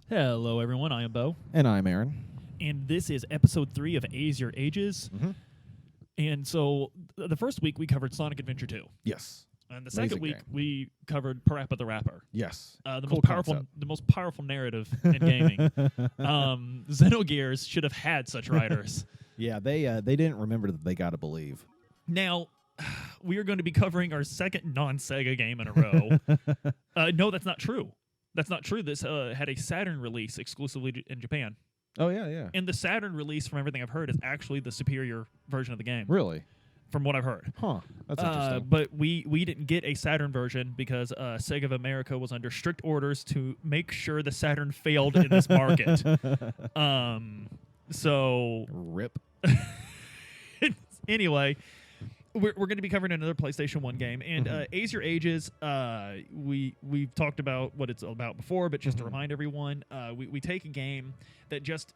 Hello, everyone. I am Beau. And I'm Aaron. And this is episode 3 of Azure Ages. Mm-hmm. And so the first week we covered Sonic Adventure 2. Yes. And the second week game. we covered Parappa the Rapper. Yes. The Cool most powerful narrative in gaming. Xenogears should have had such writers. Yeah, they didn't remember that they got to believe. Now, we are going to be covering our second non-Sega game in a row. No, that's not true. That's not true. This had a Saturn release exclusively in Japan. Oh, yeah. And the Saturn release, from everything I've heard, is actually the superior version of the game. Really? From what I've heard. Huh. That's interesting. But we didn't get a Saturn version because Sega of America was under strict orders to make sure the Saturn failed in this market. So... RIP. Anyway... We're going to be covering another PlayStation 1 game, and Azure Ages, we've talked about what it's about before, but just to remind everyone, we take a game that just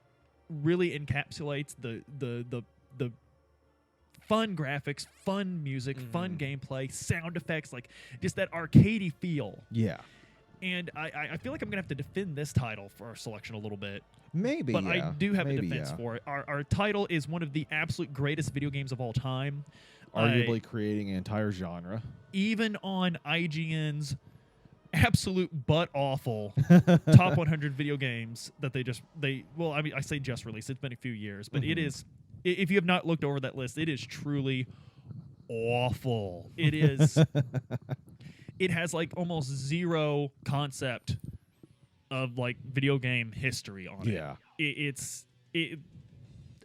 really encapsulates the fun graphics, fun music, fun gameplay, sound effects, like just that arcadey feel. Yeah. And I feel like I'm going to have to defend this title for our selection a little bit. Maybe, But I do have a Maybe, defense for it. Our title is one of the absolute greatest video games of all time. Arguably creating an entire genre. Even on IGN's absolute butt-awful top 100 video games that I say just released. It's been a few years. But it is, if you have not looked over that list, it is truly awful. It is... It has like almost zero concept of like video game history on it. Yeah.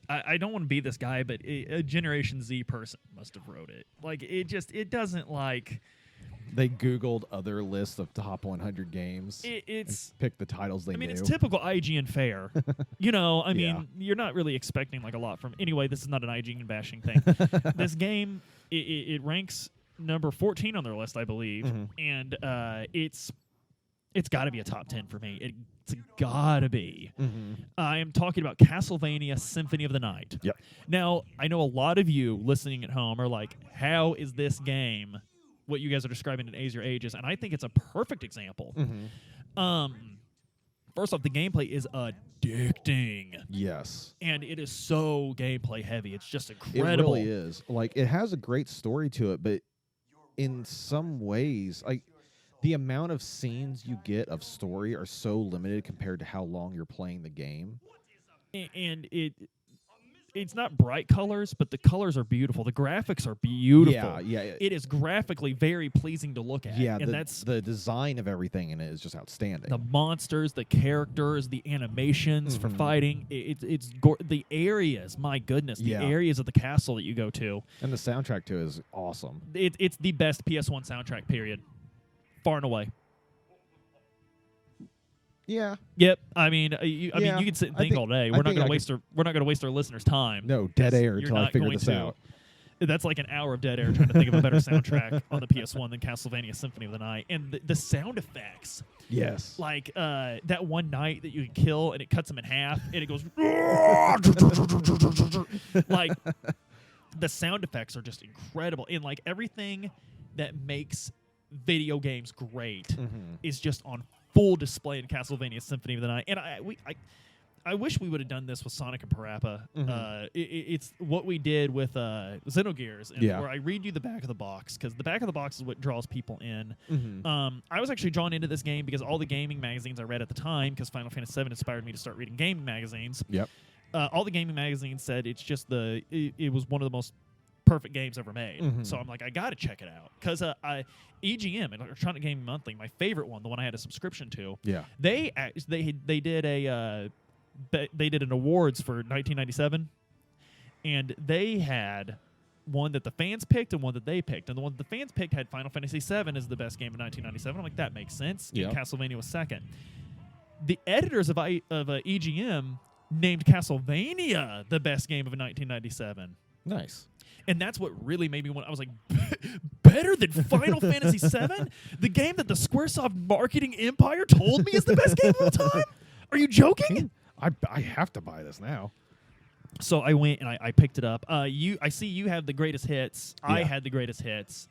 I don't want to be this guy, but a Generation Z person must have wrote it. Like it doesn't like. They Googled other lists of top 100 games. It's picked the titles they knew. It's typical IGN fare. I mean, Yeah. you're not really expecting like a lot from. Anyway, this is not an IGN bashing thing. This game it ranks number 14 on their list, I believe, and it's got to be a top 10 for me. It's got to be. I am talking about Castlevania Symphony of the Night. Yep. Now, I know a lot of you listening at home are like, how is this game what you guys are describing in Azure Ages? And I think it's a perfect example. First off, the gameplay is addicting. Yes. And it is so gameplay heavy. It's just It incredible. really is. Like, it has a great story to it, but in some ways, like, the amount of scenes you get of story are so limited compared to how long you're playing the game. And it's not bright colors, but the colors are beautiful. The graphics are beautiful. Yeah. It is graphically very pleasing to look at. Yeah, and that's the design of everything in it is just outstanding. The monsters, the characters, the animations for fighting. It's the areas. My goodness, the areas of the castle that you go to. And the soundtrack too is awesome. It's the best PS1 soundtrack. Period. Far and away. Yeah. Yep. I mean, you can sit and think all day. We're not going to waste our listeners' time. No, dead air until I figure this out. That's like an hour of dead air trying to think of a better soundtrack on the PS1 than Castlevania Symphony of the Night. And the sound effects. Yes. Like that one knight that you can kill and it cuts him in half and it goes like the sound effects are just incredible. And like everything that makes video games great is just on full display in Castlevania Symphony of the Night. And I wish we would have done this with Sonic and Parappa. It's what we did with Xenogears, where I read you the back of the box, because the back of the box is what draws people in. I was actually drawn into this game because all the gaming magazines I read at the time, because Final Fantasy VII inspired me to start reading gaming magazines. Yep. All the gaming magazines said it's just it was one of the most perfect games ever made. So I'm like, I got to check it out. Because EGM, Electronic Gaming Monthly, my favorite one, the one I had a subscription to, they did an awards for 1997, and they had one that the fans picked and one that they picked. And the one that the fans picked had Final Fantasy VII as the best game of 1997. I'm like, that makes sense. Yep. And Castlevania was second. The editors of EGM named Castlevania the best game of 1997. Nice. And that's what really made me want. I was like, better than Final Fantasy VII? The game that the Squaresoft marketing empire told me is the best game of all time? Are you joking? I have to buy this now. So I went and I picked it up. I see you have the greatest hits. Yeah. I had the greatest hits.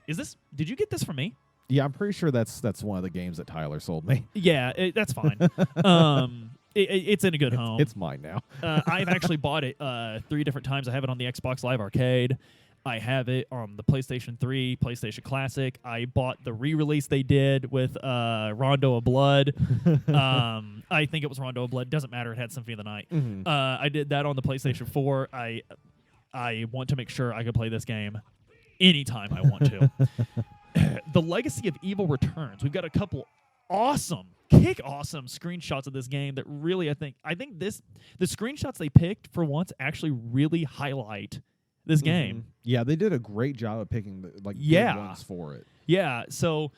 Did you get this from me? Yeah, I'm pretty sure that's one of the games that Tyler sold me. Yeah, that's fine. It's in a good home. It's mine now. I've actually bought it 3 different times. I have it on the Xbox Live Arcade. I have it on the PlayStation 3, PlayStation Classic. I bought the re-release they did with Rondo of Blood. I think it was Rondo of Blood. Doesn't matter. It had Symphony of the Night. Mm-hmm. I did that on the PlayStation 4. I want to make sure I can play this game anytime I want to. The Legacy of Evil returns. We've got a couple awesome screenshots of this game that really the screenshots they picked for once actually really highlight this game. Yeah, they did a great job of picking the good ones for it. Yeah, so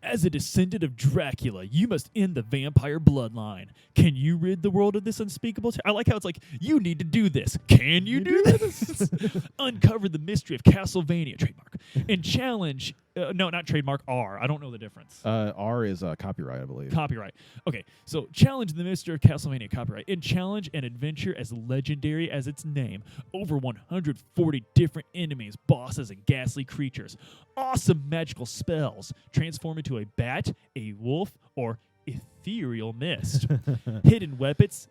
as a descendant of Dracula, you must end the vampire bloodline. Can you rid the world of this unspeakable I like how it's like, you need to do this. Can you do this? Uncover the mystery of Castlevania, trademark, and challenge... no, not trademark, R. I don't know the difference. R is copyright, I believe. Copyright. Okay, so challenge the mystery of Castlevania, copyright, and challenge an adventure as legendary as its name. Over 140 different enemies, bosses, and ghastly creatures. Awesome magical spells. Transform into a bat, a wolf, or ethereal mist. Hidden weapons,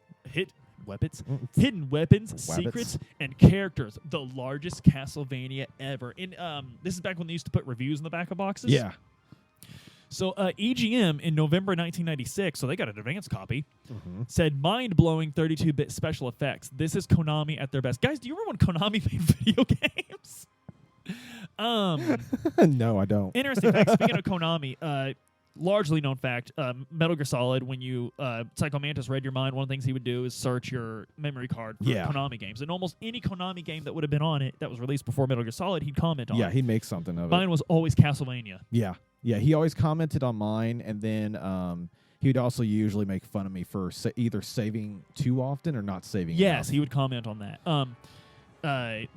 secrets, and characters. The largest Castlevania ever. And this is back when they used to put reviews in the back of boxes. Yeah. So EGM in November 1996, so they got an advanced copy, said mind-blowing 32-bit special effects. This is Konami at their best. Guys, do you remember when Konami made video games? No, I don't. Interesting fact. Speaking of Konami, largely known fact, Metal Gear Solid, when you Psycho Mantis read your mind, one of the things he would do is search your memory card for Konami games. And almost any Konami game that would have been on it that was released before Metal Gear Solid, he'd comment on. Yeah, he'd make something of it. Mine was always Castlevania. Yeah. Yeah, he always commented on mine, and then he'd also usually make fun of me for either saving too often or not saving enough. He would comment on that.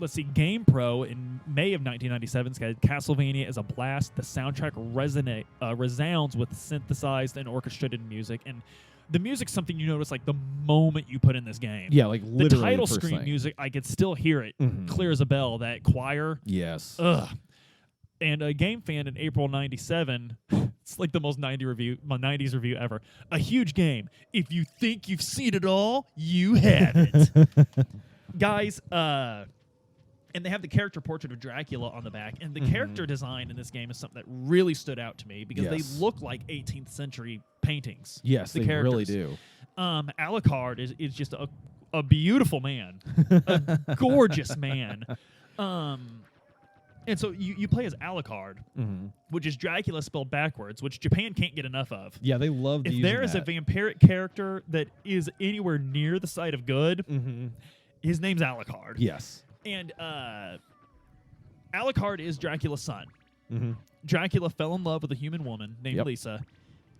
Let's see, GamePro in May of 1997 said Castlevania is a blast. The soundtrack resounds with synthesized and orchestrated music, and the music's something you notice like the moment you put in this game. Yeah, like literally the title first screen thing. music, I could still hear it clear as a bell. That choir. Yes. Ugh. And a Game Fan in April '97, it's like the most 90s review ever. A huge game. If you think you've seen it all, you haven't. Guys, and they have the character portrait of Dracula on the back, and the character design in this game is something that really stood out to me because they look like 18th century paintings. Yes, they really do. Alucard is just a beautiful man, a gorgeous man. And so you play as Alucard, which is Dracula spelled backwards, which Japan can't get enough of. Yeah, they love If using there is a vampiric character that is anywhere near the side of good, his name's Alucard. Yes. And Alucard is Dracula's son. Dracula fell in love with a human woman named Lisa,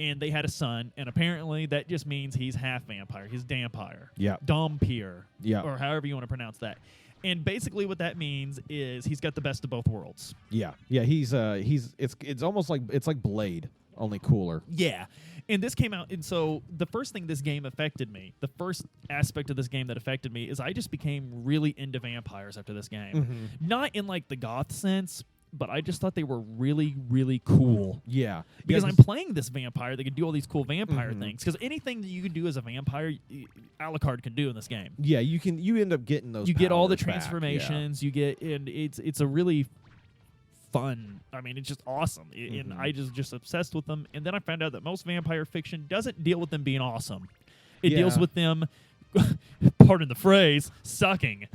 and they had a son, and apparently that just means he's half vampire. He's Dampire. Yeah. Dompier. Yeah. Or however you want to pronounce that. And basically what that means is he's got the best of both worlds. Yeah. Yeah, it's almost like Blade, only cooler. Yeah. And this came out, and so the first thing this game affected me, the first aspect of this game that affected me is I just became really into vampires after this game. Not in like the goth sense, but I just thought they were really, really cool. Yeah. Because I'm playing this vampire that can do all these cool vampire things. Because anything that you can do as a vampire, Alucard can do in this game. Yeah, you end up getting those. You get all the powers back, transformations. You get, and it's a really fun. I mean, it's just awesome. And I just obsessed with them. And then I found out that most vampire fiction doesn't deal with them being awesome. It deals with them, pardon the phrase, sucking.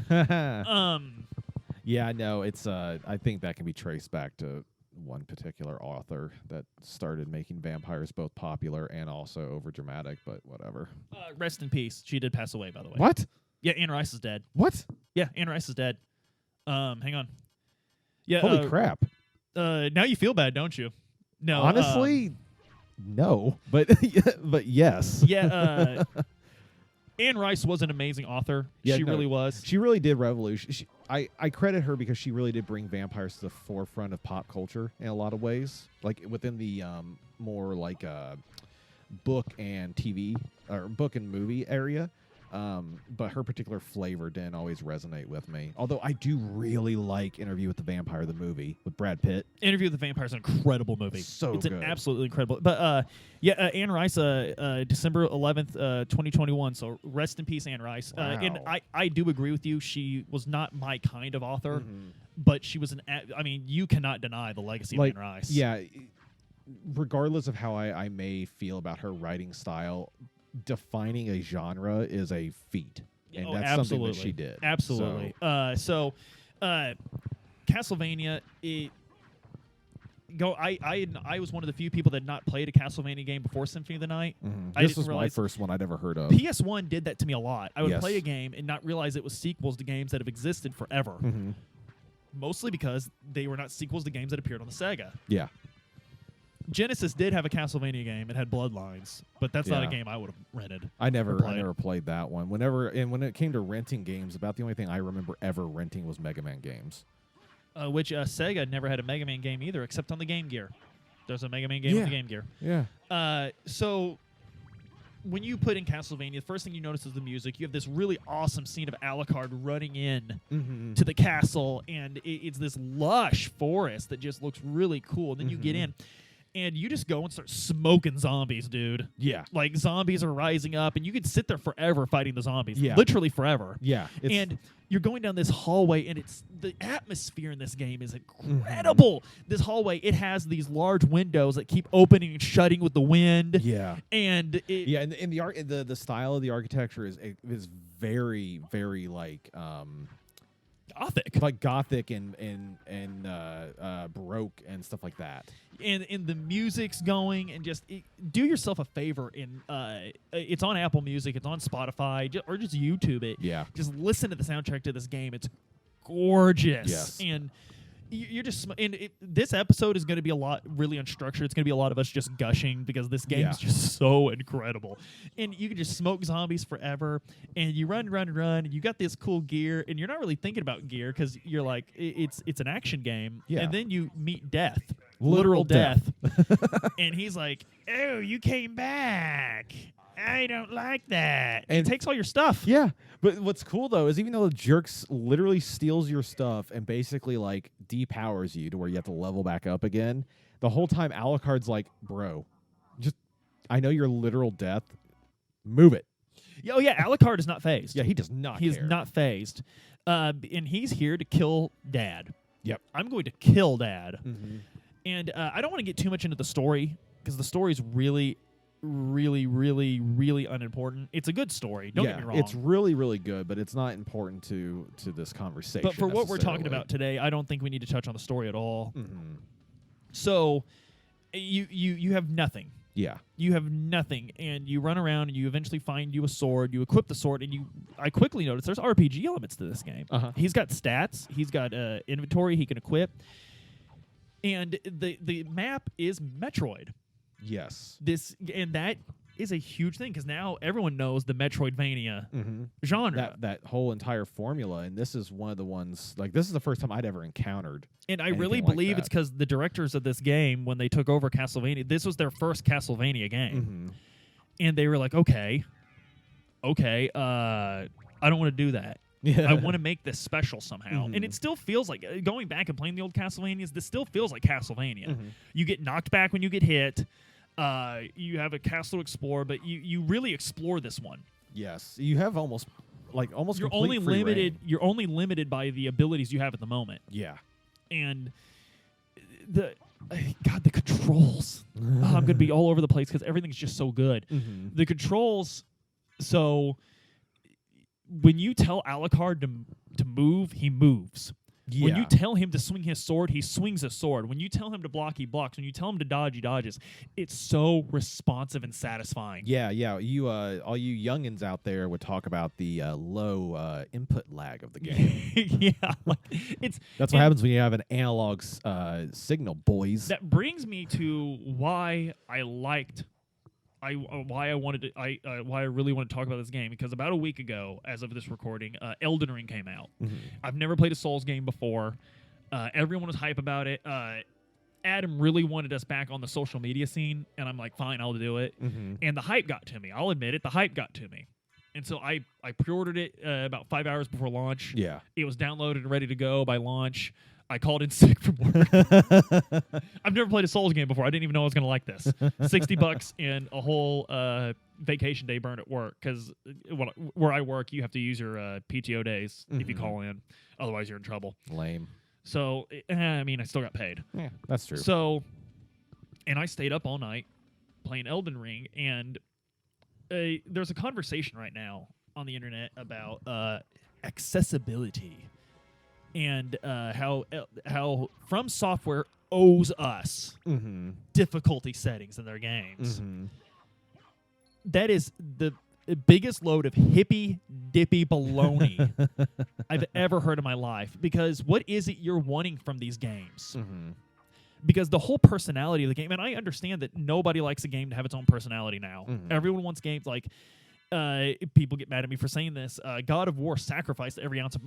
Yeah, no, it's I think that can be traced back to one particular author that started making vampires both popular and also overdramatic, but whatever. Rest in peace. She did pass away, by the way. What? Yeah, Anne Rice is dead. What? Yeah, Anne Rice is dead. Hang on. Yeah. Holy crap. Now you feel bad, don't you? No. Honestly, no. But but yes. Yeah. Anne Rice was an amazing author. Yeah, she really was. She really did revolution. I credit her because she really did bring vampires to the forefront of pop culture in a lot of ways. Like within the more like book and TV or book and movie area. but her particular flavor didn't always resonate with me. Although I do really like Interview with the Vampire, the movie with Brad Pitt. Interview with the Vampire is an incredible movie. It's good. an absolutely incredible. But Anne Rice, December 11th, 2021. So rest in peace, Anne Rice. Wow. And I do agree with you. She was not my kind of author, Mm-hmm. but she was I mean, you cannot deny the legacy of Anne Rice. Yeah, regardless of how I may feel about her writing style, defining a genre is a feat. And that's absolutely. something that she did. Absolutely. So, Castlevania, I was one of the few people that had not played a Castlevania game before Symphony of the Night. Mm-hmm. I This didn't was my realize first one I'd ever heard of. PS1 did that to me a lot. I would Yes. play a game and not realize it was sequels to games that have existed forever. Mm-hmm. Mostly because they were not sequels to games that appeared on the Sega. Yeah. Genesis did have a Castlevania game. It had Bloodlines, but that's not a Yeah. game I would have rented. I never played. played that one. when it came to renting games, about the only thing I remember ever renting was Mega Man games. Which Sega never had a Mega Man game either, except on the Game Gear. There's a Mega Man game on the Game Gear. Yeah. So when you put in Castlevania, the first thing you notice is the music. You have this really awesome scene of Alucard running in Mm-hmm. to the castle, and it's this lush forest that just looks really cool. And then you get in, and you just go and start smoking zombies, dude. Yeah. Like, zombies are rising up, and you could sit there forever fighting the zombies. Yeah. Literally forever. Yeah. And you're going down this hallway, and it's the atmosphere in this game is incredible. This hallway, it has these large windows that keep opening and shutting with the wind. Yeah. And and the art, the style of the architecture is very, very like gothic and Baroque and stuff like that. And the music's going, and just do yourself a favor. It's on Apple Music, it's on Spotify, or just YouTube it. Yeah. Just listen to the soundtrack to this game. It's gorgeous. Yes. And you're just this episode is going to be a lot really unstructured. It's going to be a lot of us just gushing because this game is just so incredible. And you can just smoke zombies forever, and you run, and you got this cool gear, and you're not really thinking about gear because you're like, it's an action game. Yeah. And then you meet death. Literal death. And he's like, oh, you came back. I don't like that. And it takes all your stuff. Yeah. But what's cool, though, is even though the jerks literally steals your stuff and basically, like, depowers you to where you have to level back up again, the whole time Alucard's like, bro, I know you're literal death. Move it. Oh, yeah, Alucard is not phased. Yeah, he does not He is care. not phased. And he's here to kill Dad. Yep. I'm going to kill Dad. Mm-hmm. And I don't want to get too much into the story because the story is really, really, really, really unimportant. It's a good story. Don't get me wrong. It's really, really good, but it's not important to this conversation. But for what we're talking necessarily. about today, I don't think we need to touch on the story at all. Mm-hmm. So you have nothing. Yeah. You have nothing, and you run around, and you eventually find you a sword. You equip the sword, and I quickly notice there's RPG elements to this game. Uh-huh. He's got stats. He's got inventory he can equip. And the map is Metroid. Yes. And that is a huge thing because now everyone knows the Metroidvania genre. That whole entire formula, and this is one of the ones, like, this is the first time I'd ever encountered. And I really believe it's because the directors of this game, when they took over Castlevania, this was their first Castlevania game. Mm-hmm. And they were like, okay, I don't want to do that. Yeah. I want to make this special somehow. And it still feels like, going back and playing the old Castlevanias, this still feels like Castlevania. You get knocked back when you get hit. You have a castle to explore, but you really explore this one. Yes. You have almost You're complete only free limited. reign. You're only limited by the abilities you have at the moment. Yeah. And the controls. I'm gonna be all over the place because everything's just so good. The controls. So when you tell Alucard to move, he moves. Yeah. When you tell him to swing his sword, he swings his sword. When you tell him to block, he blocks. When you tell him to dodge, he dodges. It's so responsive and satisfying. Yeah. You, all you youngins out there would talk about the low input lag of the game. Yeah, That's what happens when you have an analog signal, boys. That brings me to why I liked. Why I really want to talk about this game, because about a week ago, as of this recording, Elden Ring came out. I've never played a Souls game before. Everyone was hype about it. Adam really wanted us back on the social media scene, and I'm like, fine, I'll do it. And the hype got to me. I'll admit it. The hype got to me. And so I pre-ordered it about 5 hours before launch. Yeah. It was downloaded and ready to go by launch. I called in sick from work. I've never played a Souls game before. I didn't even know I was going to like this. $60 and a whole vacation day burned at work because where I work, you have to use your PTO days if you call in. Otherwise, you're in trouble. Lame. So, I mean, I still got paid. Yeah, that's true. So, and I stayed up all night playing Elden Ring, and there's a conversation right now on the internet about accessibility and how From Software owes us difficulty settings in their games. That is the biggest load of hippy dippy baloney I've ever heard in my life. Because what is it you're wanting from these games? Because the whole personality of the game, and I understand that nobody likes a game to have its own personality now. Everyone wants games like, people get mad at me for saying this, God of War sacrificed every ounce of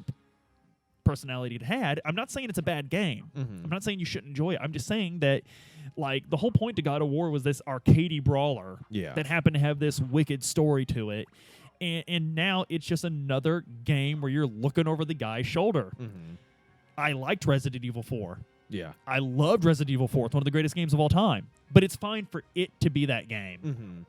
personality it had. I'm not saying it's a bad game. I'm not saying you shouldn't enjoy it. I'm just saying that, like, the whole point to God of War was this arcadey brawler that happened to have this wicked story to it. And now it's just another game where you're looking over the guy's shoulder. I liked Resident Evil 4. Yeah. I loved Resident Evil 4. It's one of the greatest games of all time. But it's fine for it to be that game.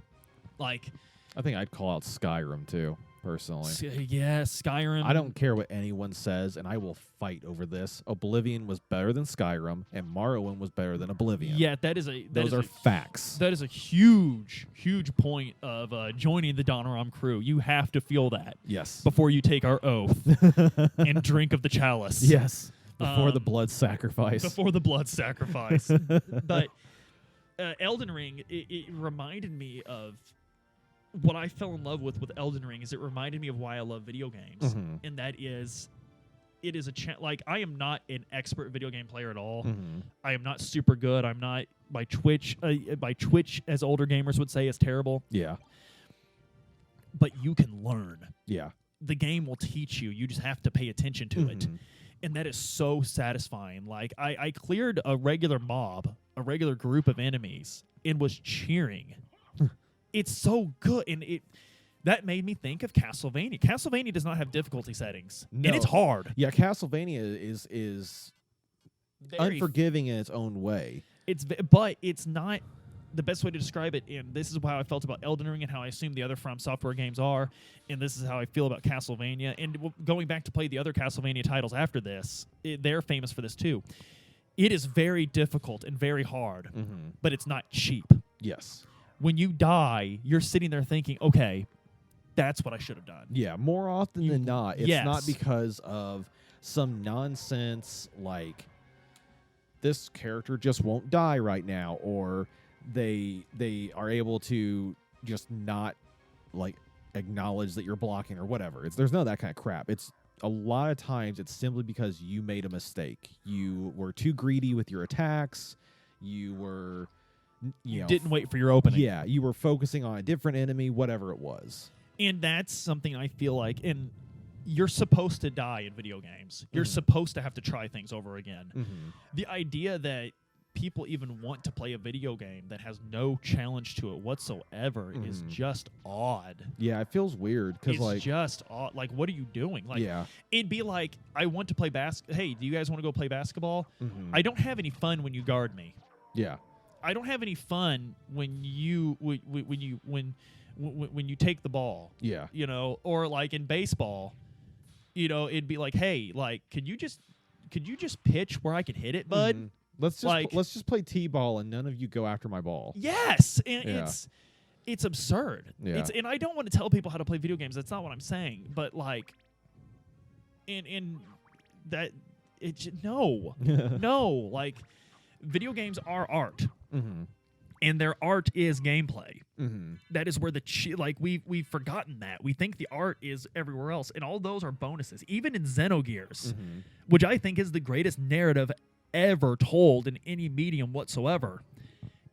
Like, I think I'd call out Skyrim, too, personally. Yeah, Skyrim. I don't care what anyone says, and I will fight over this. Oblivion was better than Skyrim, and Morrowind was better than Oblivion. Yeah, those are facts. That is a huge, huge point of joining the Donoram crew. You have to feel that. Yes. Before you take our oath and drink of the chalice. Yes. Before the blood sacrifice. Before the blood sacrifice. But Elden Ring, it reminded me of what I fell in love with Elden Ring. Is it reminded me of why I love video games. And that is, it is like, I am not an expert video game player at all. I am not super good. I'm not, my Twitch, as older gamers would say, is terrible. Yeah. But you can learn. Yeah. The game will teach you. You just have to pay attention to it. And that is so satisfying. Like, I cleared a regular mob, a regular group of enemies, and was cheering. It's so good. And that made me think of Castlevania. Castlevania does not have difficulty settings. No. And it's hard. Yeah, Castlevania is unforgiving in its own way. But it's not the best way to describe it, and this is how I felt about Elden Ring and how I assume the other From Software games are, and this is how I feel about Castlevania. And going back to play the other Castlevania titles after this, they're famous for this too. It is very difficult and very hard, but it's not cheap. Yes. When you die, you're sitting there thinking, okay, that's what I should have done. Yeah, more often than not, it's not because of some nonsense like this character just won't die right now, or they are able to just not like acknowledge that you're blocking or whatever. There's none of that kind of crap. It's a lot of times it's simply because you made a mistake. You were too greedy with your attacks. You were you didn't wait for your opening. Yeah, you were focusing on a different enemy, whatever it was. And that's something I feel like, and you're supposed to die in video games. You're supposed to have to try things over again. The idea that people even want to play a video game that has no challenge to it whatsoever is just odd. Yeah, it feels weird because it's just odd. Like, what are you doing? Like, it'd be like, I want to play Hey, do you guys want to go play basketball? I don't have any fun when you guard me. Yeah, I don't have any fun when you take the ball. Yeah, you know, or like in baseball, you know, it'd be like, hey, like, could you just pitch where I can hit it, bud? Let's just play t-ball and none of you go after my ball. Yes, and it's absurd. Yeah. And I don't want to tell people how to play video games. That's not what I'm saying. But like, in that no, like, video games are art, and their art is gameplay. That is where we've forgotten that. We think the art is everywhere else, and all those are bonuses. Even in Xenogears, which I think is the greatest narrative ever told in any medium whatsoever,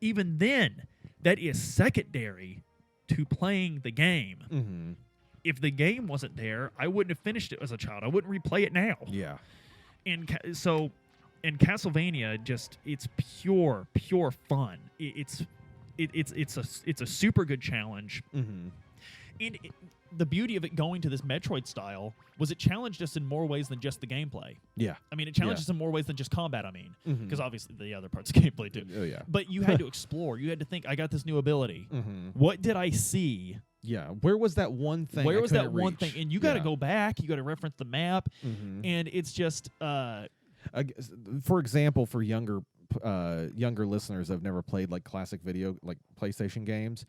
even then, that is secondary to playing the game. If the game wasn't there, I wouldn't have finished it as a child. I wouldn't replay it now. Yeah. And so, in Castlevania, it's pure fun. It's a super good challenge. And the beauty of it going to this Metroid style was it challenged us in more ways than just the gameplay. Yeah. I mean, it challenged us in more ways than just combat, Mhm. because obviously the other parts of gameplay too. Oh, yeah. But you had to explore. You had to think, I got this new ability. What did I see? Yeah. Where was that one thing? Where I was that couldn't one reach? thing? And you got to Yeah. go back. You got to reference the map. And it's just... For example, for younger listeners that have never played like classic video, like PlayStation games,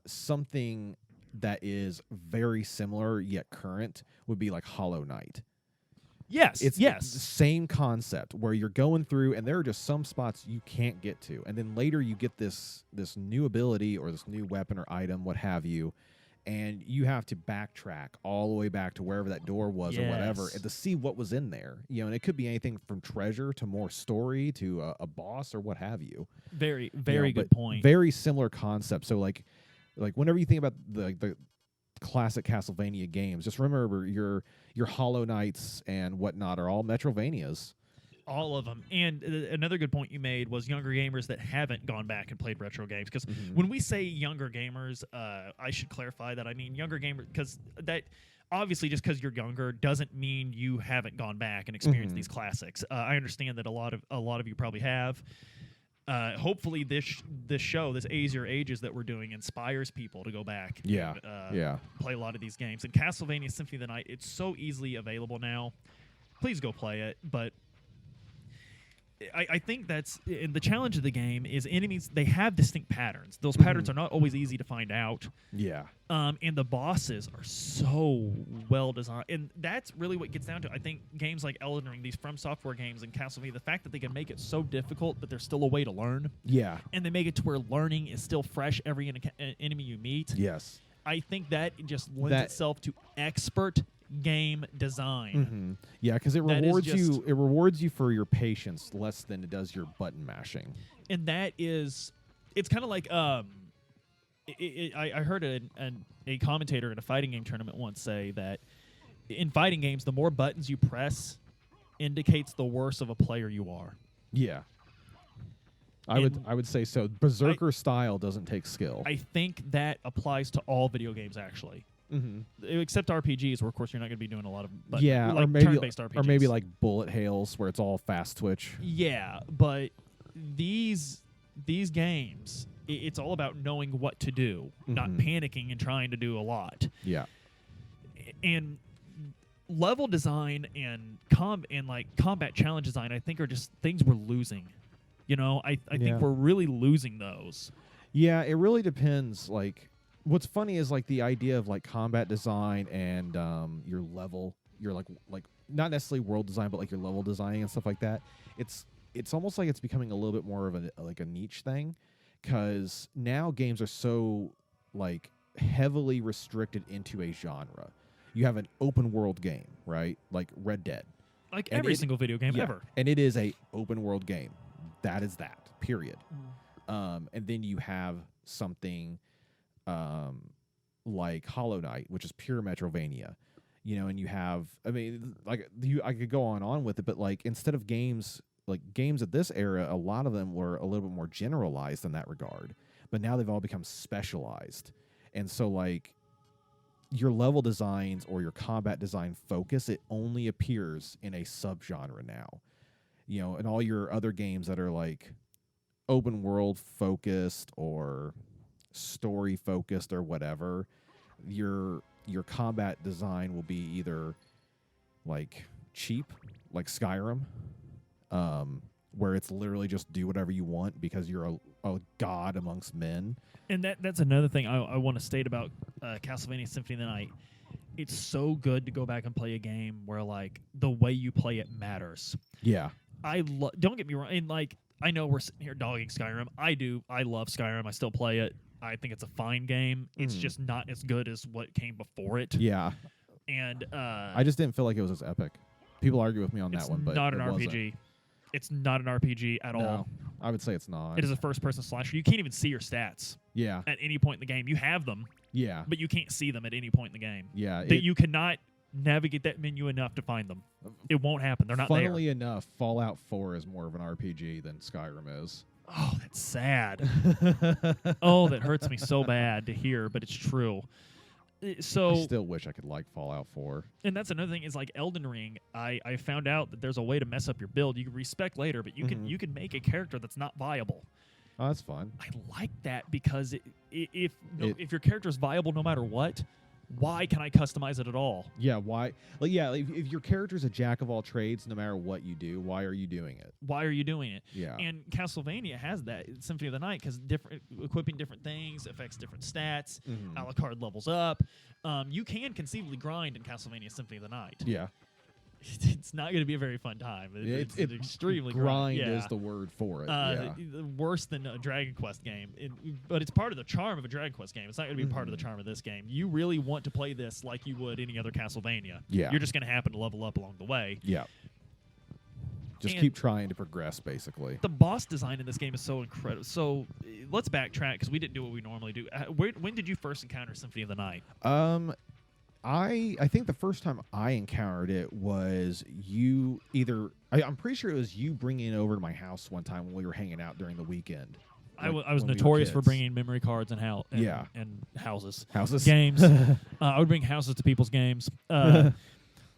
something that is very similar yet current would be like Hollow Knight. Yes, It's yes. the same concept where you're going through and there are just some spots you can't get to, and then later you get this new ability or this new weapon or item, what have you, and you have to backtrack all the way back to wherever that door was or whatever, and to see what was in there. And it could be anything from treasure to more story to a boss or what have you. Very, very good but point. Very similar concept. So like whenever you think about the classic Castlevania games, just remember your Hollow Knights and whatnot are all Metrovanias. All of them. And another good point you made was younger gamers that haven't gone back and played retro games. Because when we say younger gamers, I should clarify that I mean younger gamers, because that obviously just because you're younger doesn't mean you haven't gone back and experienced these classics. I understand that a lot of you probably have. Hopefully this show, this Azure Ages that we're doing, inspires people to go back and play a lot of these games. And Castlevania Symphony of the Night, it's so easily available now. Please go play it. But I think that's and the challenge of the game is enemies, they have distinct patterns. Those patterns are not always easy to find out. Yeah. And the bosses are so well designed. And that's really what gets down to. I think games like Elden Ring, these From Software games, and Castlevania, the fact that they can make it so difficult, but there's still a way to learn. Yeah. And they make it to where learning is still fresh every enemy you meet. Yes. I think that just lends itself to expert game design. Yeah, because it rewards you for your patience less than it does your button mashing. And that is, it's kind of like I heard a commentator in a fighting game tournament once say that in fighting games, the more buttons you press indicates the worse of a player you are. Yeah. I would say so. Berserker style doesn't take skill. I think that applies to all video games, actually. Except RPGs, where of course you're not going to be doing a lot of like or maybe turn-based RPGs. Or maybe like bullet hails where it's all fast twitch. Yeah, but these games, it's all about knowing what to do, not panicking and trying to do a lot. Yeah. And level design and combat challenge design, I think, are just things we're losing. I think we're really losing those. Yeah, it really depends. Like, what's funny is like the idea of like combat design and your level, your like not necessarily world design, but like your level designing and stuff like that. It's almost like it's becoming a little bit more of a niche thing, because now games are so like heavily restricted into a genre. You have an open world game, right? Like Red Dead. Like every single video game ever. And it is a open world game. That is that, period. And then you have something like Hollow Knight, which is pure Metrovania. And you have, I mean, like I could go on with it, but like instead of games at this era, a lot of them were a little bit more generalized in that regard. But now they've all become specialized. And so like your level designs or your combat design focus, it only appears in a subgenre now. And all your other games that are like open world focused or story focused or whatever, your combat design will be either like cheap, like Skyrim, where it's literally just do whatever you want because you're a god amongst men. And that's another thing I want to state about Castlevania Symphony of the Night. It's so good to go back and play a game where like the way you play it matters. Yeah. Don't get me wrong. And like, I know we're sitting here dogging Skyrim. I do. I love Skyrim. I still play it. I think it's a fine game. It's just not as good as what came before it. Yeah. And I just didn't feel like it was as epic. People argue with me on that one, but not an it RPG. wasn't. It's not an RPG at all. I would say it's not. It is a first-person slasher. You can't even see your stats. Yeah. At any point in the game, you have them. Yeah. But you can't see them at any point in the game. Yeah. You cannot navigate that menu enough to find them. It won't happen. They're not there. Funnily enough, Fallout 4 is more of an RPG than Skyrim is. Oh, that's sad. Oh, that hurts me so bad to hear, but it's true. So I still wish I could like Fallout 4. And that's another thing is like Elden Ring. I found out that there's a way to mess up your build. You can respec later, but you can make a character that's not viable. Oh, that's fun. I like that because if your character is viable no matter what, why can I customize it at all? Yeah, why? Like, yeah, if your character's a jack of all trades, no matter what you do, why are you doing it? Why are you doing it? Yeah. And Castlevania has that Symphony of the Night because equipping different things affects different stats. Alucard levels up. You can conceivably grind in Castlevania Symphony of the Night. Yeah. It's not going to be a very fun time. It's extremely grind yeah. is the word for it. Worse than a Dragon Quest game, but it's part of the charm of a Dragon Quest game. It's not going to be part of the charm of this game. You really want to play this like you would any other Castlevania. Yeah, you're just going to happen to level up along the way. Yeah, just keep trying to progress. Basically, the boss design in this game is so incredible. So let's backtrack because we didn't do what we normally do. When did you first encounter Symphony of the Night? I think the first time I encountered it was you I'm pretty sure it was you bringing it over to my house one time when we were hanging out during the weekend. I was notorious for bringing memory cards and houses. Games. I would bring houses to people's games. Like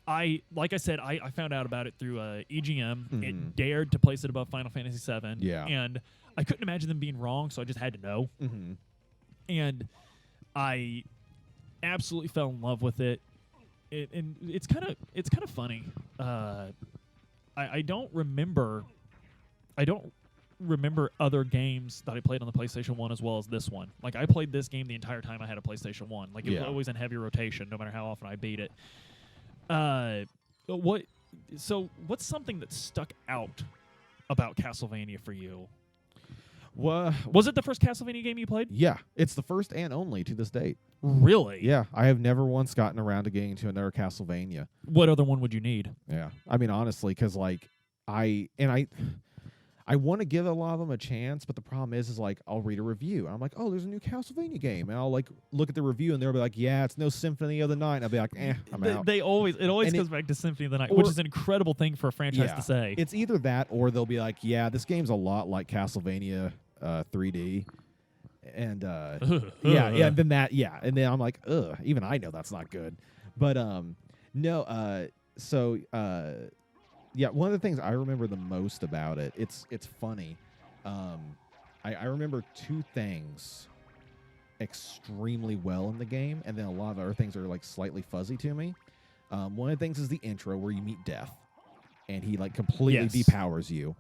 I said, I found out about it through EGM. It dared to place it above Final Fantasy VII. Yeah. And I couldn't imagine them being wrong, so I just had to know. And I absolutely fell in love with it. And it's kind of funny. I don't remember other games that I played on the PlayStation 1 as well as this one. Like I played this game the entire time I had a PlayStation 1. Like it was always in heavy rotation no matter how often I beat it. What's something that stuck out about Castlevania for you? Was it the first Castlevania game you played? Yeah, it's the first and only to this date. Really? Yeah, I have never once gotten around to getting to another Castlevania. What other one would you need? Yeah, I mean honestly, because like I want to give a lot of them a chance, but the problem is like I'll read a review and I'm like, oh, there's a new Castlevania game, and I'll like look at the review and they'll be like, yeah, it's no Symphony of the Night. And I'll be like, I'm out. It always goes back to Symphony of the Night, which is an incredible thing for a franchise to say. It's either that or they'll be like, yeah, this game's a lot like Castlevania 3D. And and then I'm like, ugh, even I know that's not good. But yeah, one of the things I remember the most about it, it's funny. I remember two things extremely well in the game, and then a lot of other things are like slightly fuzzy to me. One of the things is the intro where you meet Death, and he like completely depowers you.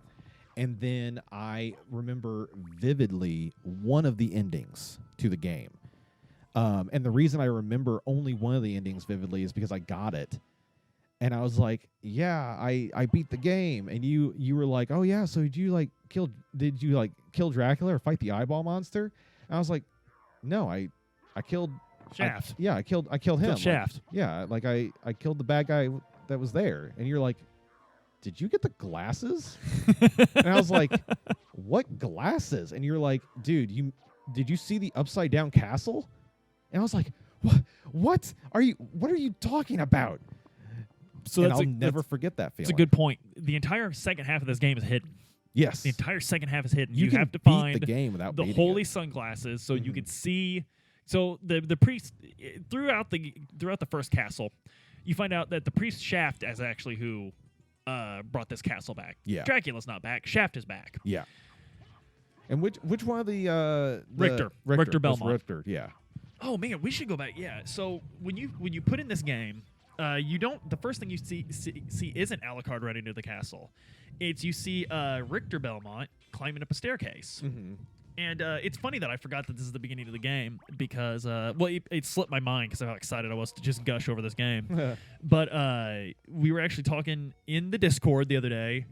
And then I remember vividly one of the endings to the game. And the reason I remember only one of the endings vividly is because I got it. And I was like, yeah, I beat the game. And you were like, oh yeah, so did you kill Dracula or fight the eyeball monster? And I was like, no, I killed Shaft. I killed him. Shaft. I killed the bad guy that was there. And you're like, did you get the glasses? And I was like, what glasses? And you're like, dude, did you see the upside down castle? And I was like, what are you talking about? So I'll never forget that feeling. It's a good point. The entire second half of this game is hidden. Yes. The entire second half is hidden. You have to beat find the game without the holy sunglasses so you could see. So the priest throughout the first castle, you find out that the priest Shaft is actually who brought this castle back. Yeah. Dracula's not back. Shaft is back. Yeah. And which one of the Richter Belmont. Richter, yeah. Oh man, we should go back. Yeah. So when you put in this game, you don't. The first thing you see isn't Alucard running into the castle. You see Richter Belmont climbing up a staircase. And it's funny that I forgot that this is the beginning of the game because, it slipped my mind because of how excited I was to just gush over this game. But we were actually talking in the Discord the other day,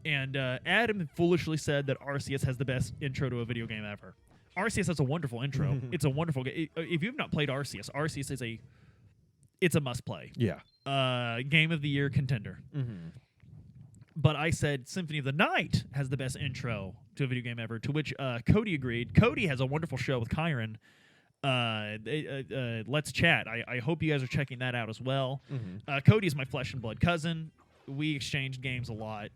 and Adam foolishly said that RCS has the best intro to a video game ever. RCS has a wonderful intro. It's a wonderful game. If you've not played RCS is it's a must-play. Yeah. Game of the year contender. But I said Symphony of the Night has the best intro to a video game ever, to which Cody agreed. Cody has a wonderful show with Kyron. Let's Chat. I hope you guys are checking that out as well. Cody's my flesh and blood cousin. We exchanged games a lot.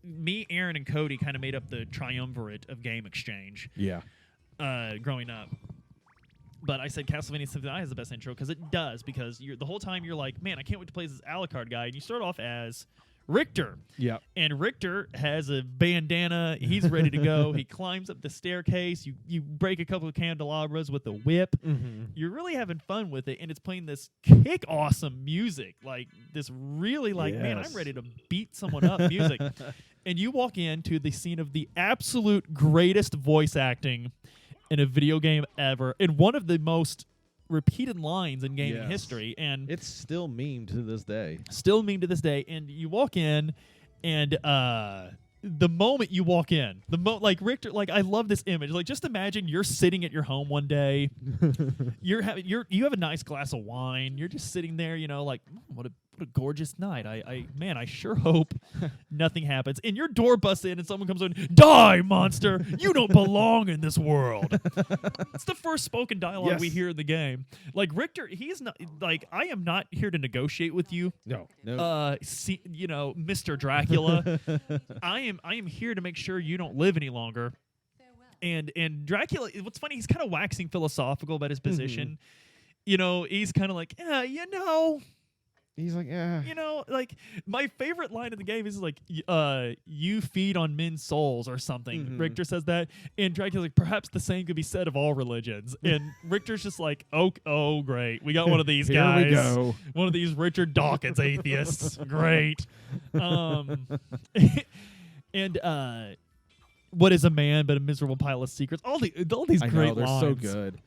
Me, Aaron, and Cody kind of made up the triumvirate of game exchange. Yeah. Growing up. But I said Castlevania Symphony has the best intro because it does. Because the whole time you're like, man, I can't wait to play as this Alucard guy. And you start off as Richter. Yeah. And Richter has a bandana. He's ready to go. He climbs up the staircase. You break a couple of candelabras with a whip. Mm-hmm. You're really having fun with it. And it's playing this kick awesome music. Like this really man, I'm ready to beat someone up music. And you walk into the scene of the absolute greatest voice acting in a video game ever. And one of the most repeated lines in gaming history, and it's still meme to this day. And you walk in, and the moment you walk in, Richter, I love this image. Like, just imagine you're sitting at your home one day, you have a nice glass of wine, you're just sitting there, what a gorgeous night. I sure hope nothing happens. And your door busts in and someone comes in, die, monster! You don't belong in this world. It's the first spoken dialogue we hear in the game. Like, Richter, he's not, I am not here to negotiate with you. No. Mr. Dracula. I am here to make sure you don't live any longer. And Dracula, what's funny, he's kind of waxing philosophical about his position. Mm-hmm. He's kind of like, he's like, my favorite line in the game is like, you feed on men's souls or something. Mm-hmm. Richter says that, and Dracula's like, perhaps the same could be said of all religions. And Richter's just like, oh, great. We got one of these guys. Here we go. One of these Richard Dawkins atheists. Great. And what is a man but a miserable pile of secrets? All these great they're lines. so good.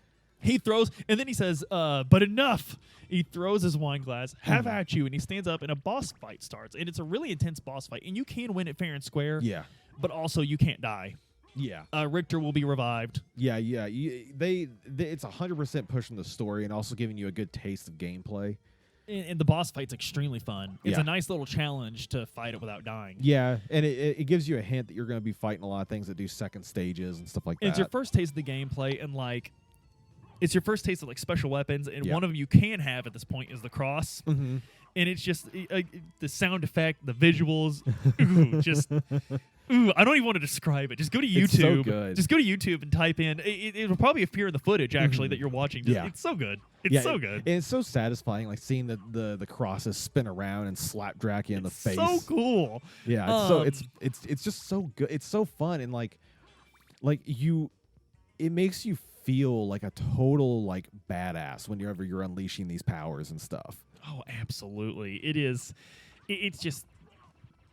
He throws, and then he says, but enough. He throws his wine glass, have at you, and he stands up, and a boss fight starts. And it's a really intense boss fight, and you can win it fair and square. Yeah. But also, you can't die. Yeah. Richter will be revived. Yeah. It's 100% pushing the story and also giving you a good taste of gameplay. And the boss fight's extremely fun. It's a nice little challenge to fight it without dying. Yeah, and it gives you a hint that you're going to be fighting a lot of things that do second stages and stuff like that. It's your first taste of the gameplay, and it's your first taste of special weapons, and one of them you can have at this point is the cross. Mm-hmm. And it's just the sound effect, the visuals. I don't even want to describe it. Just go to YouTube. It's so good. Just go to YouTube and type in. It'll probably appear in the footage actually that you're watching. It's so good. It's so good. And it's so satisfying, like seeing the crosses spin around and slap Dracula in the face. So cool. Yeah. It's just so good. It's so fun, and it makes you feel like a total badass whenever you're unleashing these powers and stuff. Oh, absolutely. It is. It's just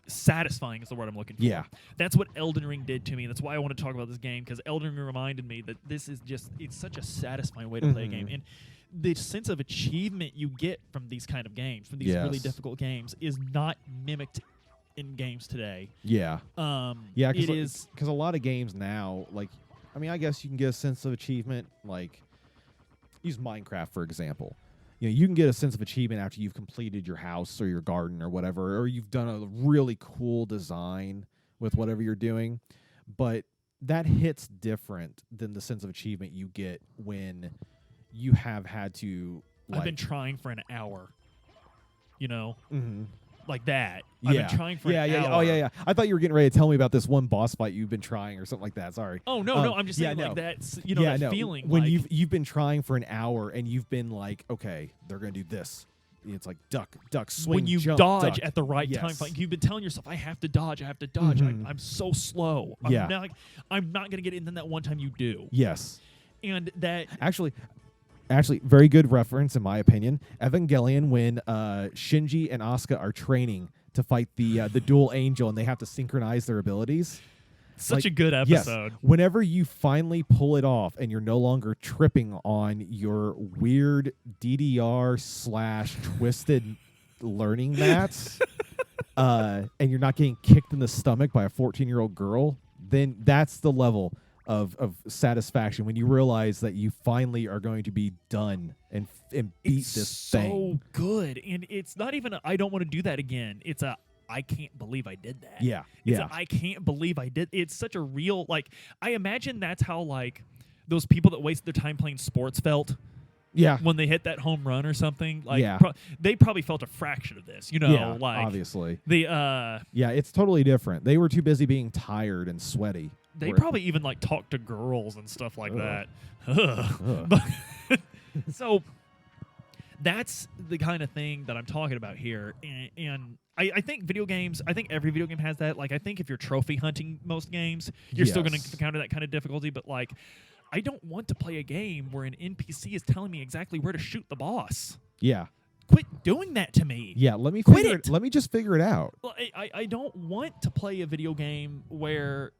satisfying is the word I'm looking for. Yeah. That's what Elden Ring did to me. That's why I want to talk about this game, because Elden Ring reminded me that this is it's such a satisfying way to play a game. And the sense of achievement you get from these kind of games, from these really difficult games, is not mimicked in games today. Yeah. It is. Because a lot of games now, I guess you can get a sense of achievement, use Minecraft, for example. You can get a sense of achievement after you've completed your house or your garden or whatever, or you've done a really cool design with whatever you're doing. But that hits different than the sense of achievement you get when you have had to. I've been trying for an hour. Mm-hmm. Like that. I've been trying for an hour. Oh, yeah. I thought you were getting ready to tell me about this one boss fight you've been trying or something like that. Sorry. Oh, no. I'm just saying that's, that feeling. When you've been trying for an hour and you've been like, okay, they're going to do this. It's like duck, swing, when you jump, dodge duck. at the right time. You've been telling yourself, I have to dodge. Mm-hmm. I'm so slow. I'm not going to get it. And then that one time you do. Yes. And that... Actually, very good reference, in my opinion. Evangelion, when Shinji and Asuka are training to fight the dual angel, and they have to synchronize their abilities. Such a good episode. Yes, whenever you finally pull it off, and you're no longer tripping on your weird DDR/twisted learning mats, and you're not getting kicked in the stomach by a 14-year-old girl, then that's the level of satisfaction when you realize that you finally are going to be done and beat this thing. So good. And it's not even I don't want to do that again. It's I can't believe I did that. Yeah. I can't believe I did. It's such a real, I imagine that's how, those people that wasted their time playing sports felt. Yeah. When they hit that home run or something. Yeah. They probably felt a fraction of this, Yeah, obviously. Yeah, it's totally different. They were too busy being tired and sweaty. They probably even talk to girls and stuff like that. So that's the kind of thing that I'm talking about here. And I think video games, I think every video game has that. Like, I think if you're trophy hunting most games, you're still going to encounter that kind of difficulty. But, like, I don't want to play a game where an NPC is telling me exactly where to shoot the boss. Yeah. Quit doing that to me. Yeah, let me just figure it out. Well, I don't want to play a video game where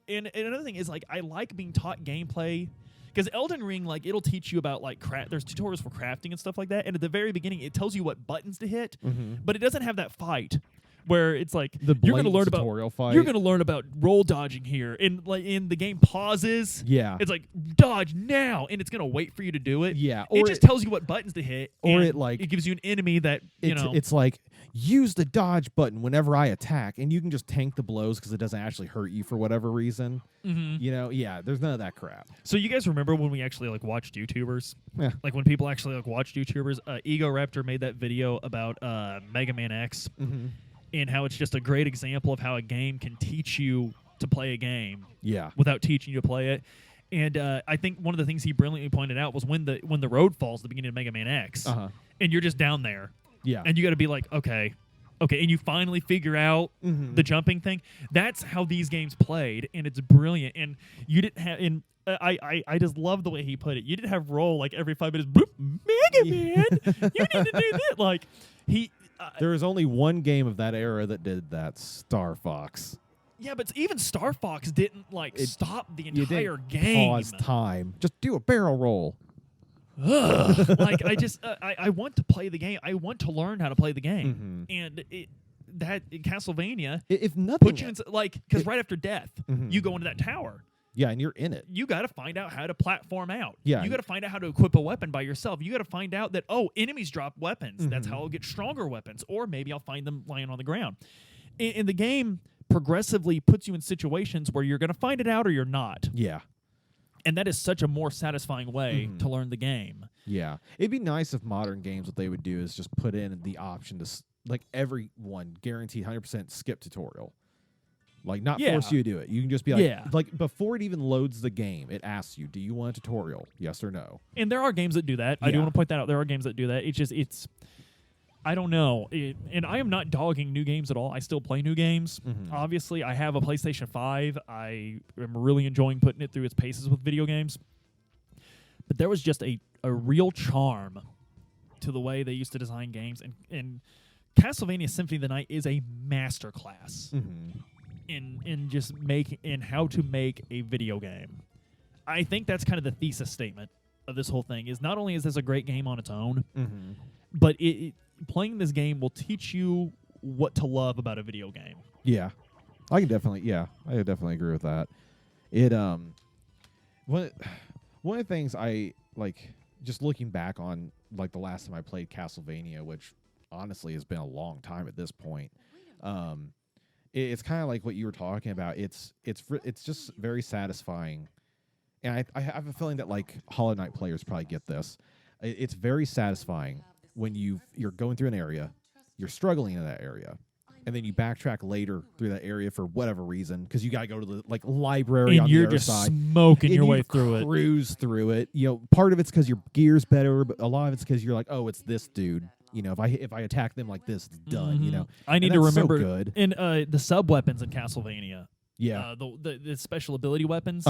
and another thing is, like, I like being taught gameplay. Because Elden Ring, like, it'll teach you about, like, there's tutorials for crafting and stuff like that. And at the very beginning, it tells you what buttons to hit. But it doesn't have that fight where it's like the you're going to learn tutorial about fight. You're going to learn about roll dodging here, and like in the game pauses. Yeah, it's like dodge now, and it's going to wait for you to do it. Yeah, or it just tells you what buttons to hit, or it gives you an enemy that it's like use the dodge button whenever I attack, and you can just tank the blows because it doesn't actually hurt you for whatever reason. You know, there's none of that crap. So you guys remember when we actually like watched YouTubers? Yeah. Like when people actually like watched YouTubers. Ego Raptor made that video about Mega Man X. And how it's just a great example of how a game can teach you to play a game without teaching you to play it. And I think one of the things he brilliantly pointed out was when the road falls at the beginning of Mega Man X, and you're just down there, and you got to be like, okay, and you finally figure out the jumping thing. That's how these games played, and it's brilliant. And you didn't have I just love the way he put it. You didn't have roll like every 5 minutes. Boop, Mega Man, you need to do that. Like he. There was only one game of that era that did that, Star Fox. Yeah, but even Star Fox didn't stop the entire game. Pause time. Just do a barrel roll. Like I want to play the game. I want to learn how to play the game. And that in Castlevania, if nothing, put you in because right after death, you go into that tower. Yeah, and you're in it. You got to find out how to platform out. Yeah. You got to find out how to equip a weapon by yourself. You got to find out that, enemies drop weapons. That's how I'll get stronger weapons. Or maybe I'll find them lying on the ground. And the game progressively puts you in situations where you're going to find it out or you're not. Yeah. And that is such a more satisfying way to learn the game. Yeah. It'd be nice if modern games, what they would do is just put in the option to, like, everyone guaranteed 100% skip tutorial. Like, not force you to do it. You can just be like, like, before it even loads the game, it asks you, do you want a tutorial? Yes or no? And there are games that do that. I do want to point that out. There are games that do that. It's I don't know. And I am not dogging new games at all. I still play new games. Obviously, I have a PlayStation 5. I am really enjoying putting it through its paces with video games. But there was just a real charm to the way they used to design games. And Castlevania Symphony of the Night is a masterclass. In just how to make a video game. I think that's kind of the thesis statement of this whole thing. Is not only is this a great game on its own, but playing this game will teach you what to love about a video game. Yeah, I definitely agree with that. It one of the things I like, just looking back on, like, the last time I played Castlevania, which honestly has been a long time at this point. It's kind of like what you were talking about. It's just very satisfying, and I have a feeling that, like, Hollow Knight players probably get this. It's very satisfying when you're going through an area, you're struggling in that area, and then you backtrack later through that area for whatever reason because you got to go to the library, and on you're the other just side, smoking your way through it. Cruise through it. You know, part of it's because your gear's better, but a lot of it's because you're like, oh, it's this dude. You know, if I attack them like this, it's done. You know, I need to remember so good. in the sub weapons in Castlevania. Yeah, the special ability weapons.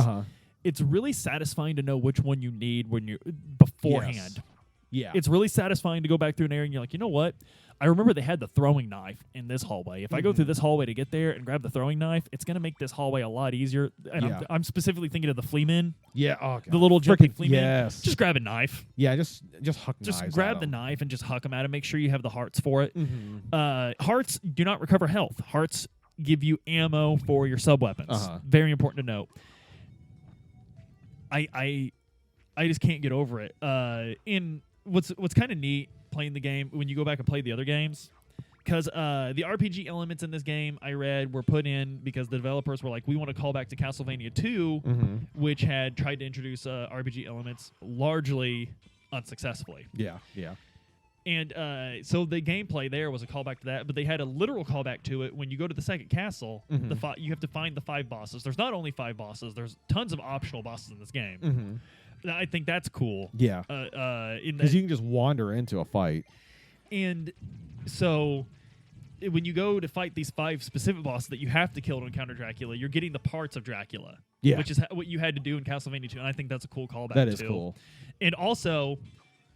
It's really satisfying to know which one you need when you're beforehand. Yes. Yeah, it's really satisfying to go back through an area and you're like, you know what? I remember they had the throwing knife in this hallway. If I go through this hallway to get there and grab the throwing knife, it's going to make this hallway a lot easier. And I'm specifically thinking of the flea men. Yeah, oh, God. The little jumping flea men. Yes. Just grab a knife. Yeah, just huck Just knives grab at the 'em. knife and just huck them at him. Make sure you have the hearts for it. Hearts do not recover health. Hearts give you ammo for your sub weapons. Very important to note. I just can't get over it. In what's kind of neat playing the game when you go back and play the other games, because the RPG elements in this game I read were put in because the developers were like, we want to call back to Castlevania 2, which had tried to introduce RPG elements largely unsuccessfully. Yeah. And so the gameplay there was a callback to that, but they had a literal callback to it. When you go to the second castle, you have to find the 5 bosses. There's not only 5 bosses. There's tons of optional bosses in this game. I think that's cool. Yeah. Because you can just wander into a fight. And so when you go to fight these 5 specific bosses that you have to kill to encounter Dracula, you're getting the parts of Dracula. Yeah. Which is what you had to do in Castlevania 2. And I think that's a cool callback, That is too. cool. And also,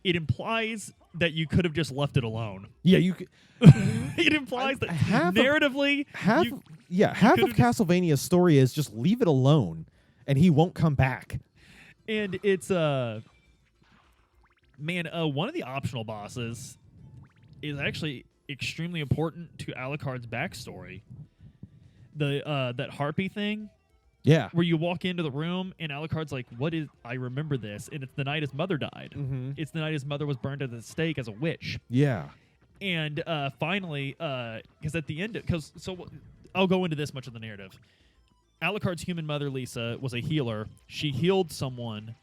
it implies that you could have just left it alone. Yeah, you could. It implies that narratively... half of Castlevania's story is just leave it alone, and he won't come back. And it's... one of the optional bosses is actually extremely important to Alucard's backstory. That harpy thing... Yeah. Where you walk into the room and Alucard's like, what is... I remember this. And it's the night his mother died. It's the night his mother was burned at the stake as a witch. Yeah. And finally, because at the end... I'll go into this much of the narrative. Alucard's human mother, Lisa, was a healer. She healed someone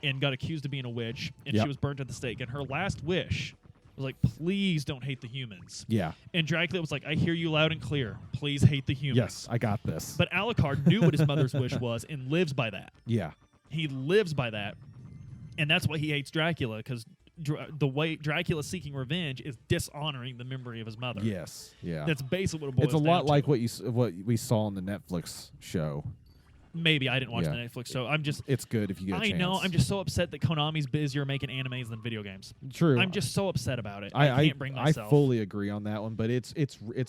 and got accused of being a witch. And she was burned at the stake. And her last wish was like, please don't hate the humans. Yeah. And Dracula was like, I hear you loud and clear. Please hate the humans. Yes, I got this. But Alucard knew what his mother's wish was and lives by that. Yeah. He lives by that. And that's why he hates Dracula, because the way Dracula's seeking revenge is dishonoring the memory of his mother. Yes. Yeah. That's basically what it boils down to. It's a lot like what we saw on the Netflix show. Maybe I didn't watch the Netflix show. It's good if you get a chance. I know. I'm just so upset that Konami's busier making animes than video games. True. I'm just so upset about it. I can't bring myself. I fully agree on that one, but it's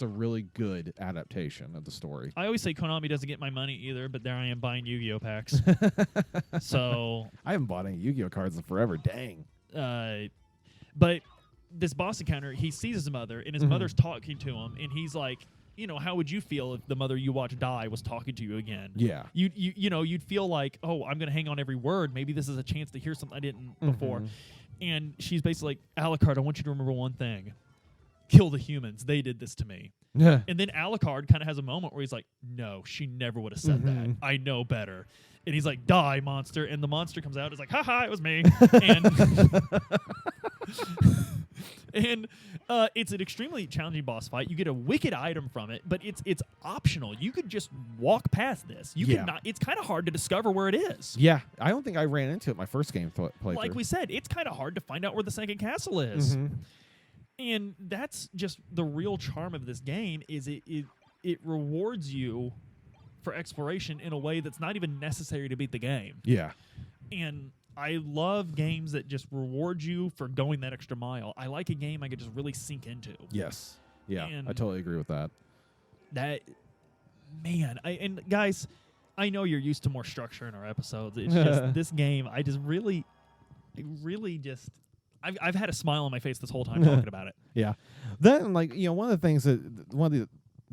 a really good adaptation of the story. I always say Konami doesn't get my money either, but there I am buying Yu-Gi-Oh packs. So I haven't bought any Yu-Gi-Oh cards in forever. Dang. But this boss encounter, he sees his mother, and his mother's talking to him, and he's like, how would you feel if the mother you watch die was talking to you again? Yeah. You'd feel like, oh, I'm going to hang on every word. Maybe this is a chance to hear something I didn't before. And she's basically like, Alucard, I want you to remember one thing. Kill the humans. They did this to me. Yeah. And then Alucard kind of has a moment where he's like, no, she never would have said that. I know better. And he's like, die, monster. And the monster comes out. It's like, ha, it was me. And it's an extremely challenging boss fight. You get a wicked item from it, but it's optional. You could just walk past this. You could not. It's kind of hard to discover where it is. Yeah, I don't think I ran into it my first game playthrough. Like we said, it's kind of hard to find out where the second castle is. And that's just the real charm of this game. Is it rewards you for exploration in a way that's not even necessary to beat the game. Yeah, and I love games that just reward you for going that extra mile. I like a game I could just really sink into. Yes. Yeah, and I totally agree with that. And guys, I know you're used to more structure in our episodes. It's just this game, I really I've had a smile on my face this whole time talking about it. Yeah. Then, one of the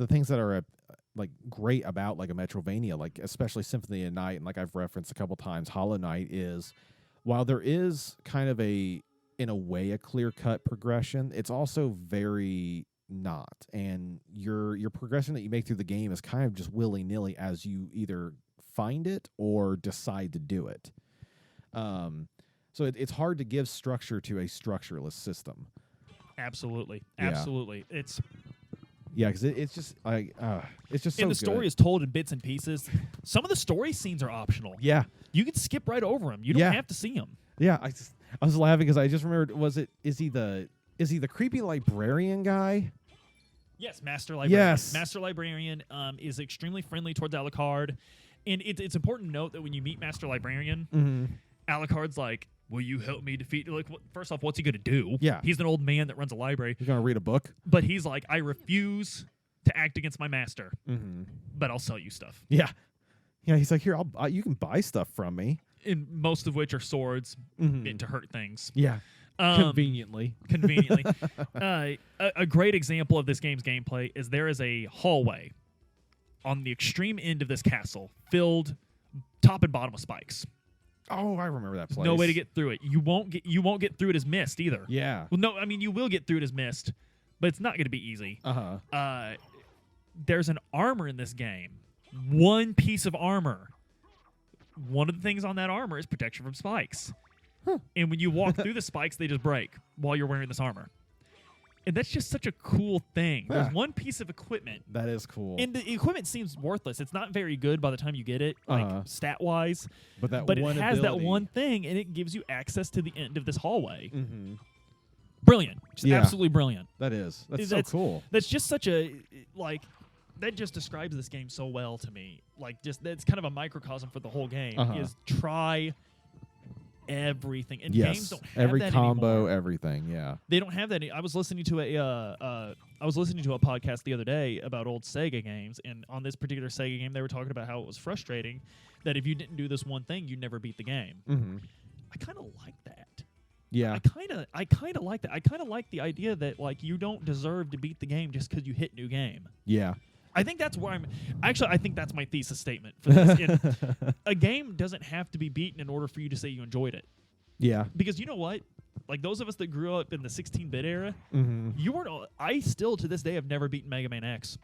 things that are like great about like a Metrovania, like especially Symphony of the Night, and like I've referenced a couple times, Hollow Knight, is while there is kind of in a way a clear-cut progression, it's also very not. And your progression that you make through the game is kind of just willy-nilly as you either find it or decide to do it. So it's hard to give structure to a structureless system. Absolutely. Yeah. Yeah, because it's just it's just so and the good. story is told in bits and pieces. Some of the story scenes are optional. Yeah, you can skip right over them. You don't have to see them. Yeah, I was laughing because I just remembered. Is he the creepy librarian guy? Yes, Master Librarian. Yes, Master Librarian is extremely friendly towards Alucard, and it's important to note that when you meet Master Librarian, Alucard's like, will you help me defeat... Like, first off, what's he going to do? Yeah. He's an old man that runs a library. He's going to read a book? But he's like, I refuse to act against my master, but I'll sell you stuff. Yeah. Yeah, he's like, here, you can buy stuff from me. And most of which are swords meant to hurt things. Yeah. Conveniently. A great example of this game's gameplay is there is a hallway on the extreme end of this castle filled top and bottom with spikes. Oh, I remember that place. No way to get through it. You won't get through it as mist either. Yeah. Well, no, I mean you will get through it as mist, but it's not going to be easy. There's an armor in this game. One piece of armor. One of the things on that armor is protection from spikes. And when you walk through the spikes, they just break while you're wearing this armor. And that's just such a cool thing. There's one piece of equipment. That is cool. And the equipment seems worthless. It's not very good by the time you get it, like stat-wise. But it one has that ability. one thing, and it gives you access to the end of this hallway. Mm-hmm. Brilliant. Just Yeah. absolutely brilliant. That's so cool. That's just such a, like, that just describes this game so well to me. Like, just that's kind of a microcosm for the whole game, is try everything. And games don't have every that combo, anymore. everything. Yeah. They don't have that. I was listening to a podcast the other day about old Sega games, and on this particular Sega game, they were talking about how it was frustrating that if you didn't do this one thing, you never beat the game. Mm-hmm. I kind of like that. Yeah. I kind of like that. I kind of like the idea that like you don't deserve to beat the game just because you hit new game. Yeah. I think that's where I think that's my thesis statement for this. A game doesn't have to be beaten in order for you to say you enjoyed it. Yeah. Because you know what? Like those of us that grew up in the 16-bit era, Mm-hmm. I still to this day have never beaten Mega Man X.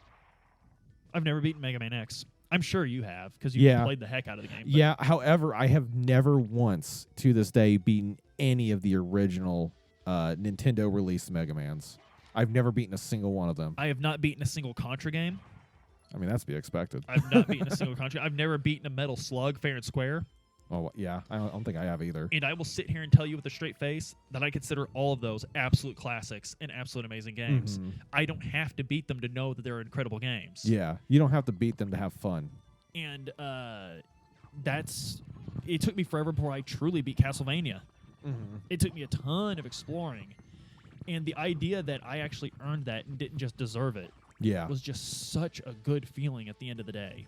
I've never beaten Mega Man X. I'm sure you have because you played the heck out of the game. Yeah. However, I have never once to this day beaten any of the original Nintendo released Mega Mans. I've never beaten a single one of them. I have not beaten a single Contra game. I mean, that's to be expected. I've not beaten a single Contra. I've never beaten a Metal Slug fair and square. Oh, yeah. I don't think I have either. And I will sit here and tell you with a straight face that I consider all of those absolute classics and absolute amazing games. Mhm. I don't have to beat them to know that they're incredible games. Yeah. You don't have to beat them to have fun. And it took me forever before I truly beat Castlevania. Mm-hmm. It took me a ton of exploring. And the idea that I actually earned that and didn't just deserve it Yeah. was just such a good feeling at the end of the day.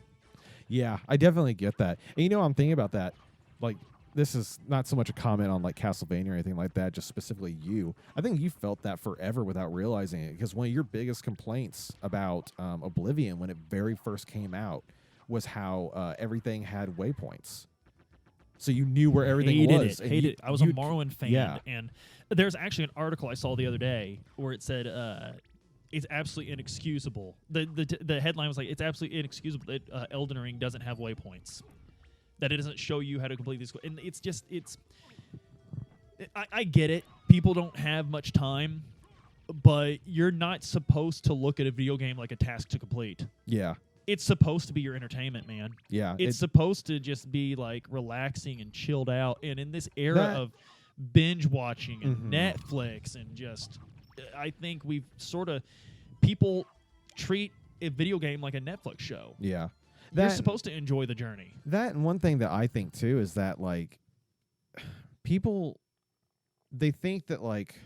Yeah, I definitely get that. And I'm thinking about that. Like, this is not so much a comment on like Castlevania or anything like that, just specifically you. I think you felt that forever without realizing it, because one of your biggest complaints about Oblivion when it very first came out was how everything had waypoints. So you knew where everything was. Hated it. I was a Morrowind fan. Yeah. And there's actually an article I saw the other day where it said it's absolutely inexcusable. The headline was like, it's absolutely inexcusable that Elden Ring doesn't have waypoints. That it doesn't show you how to complete these. And I get it. People don't have much time, but you're not supposed to look at a video game like a task to complete. Yeah. It's supposed to be your entertainment, man. Yeah. It's supposed to just be like relaxing and chilled out. And in this era of binge watching and Netflix and just, I think we've people treat a video game like a Netflix show. Yeah. You're supposed to enjoy the journey. That, and one thing that I think too is that like people, they think that like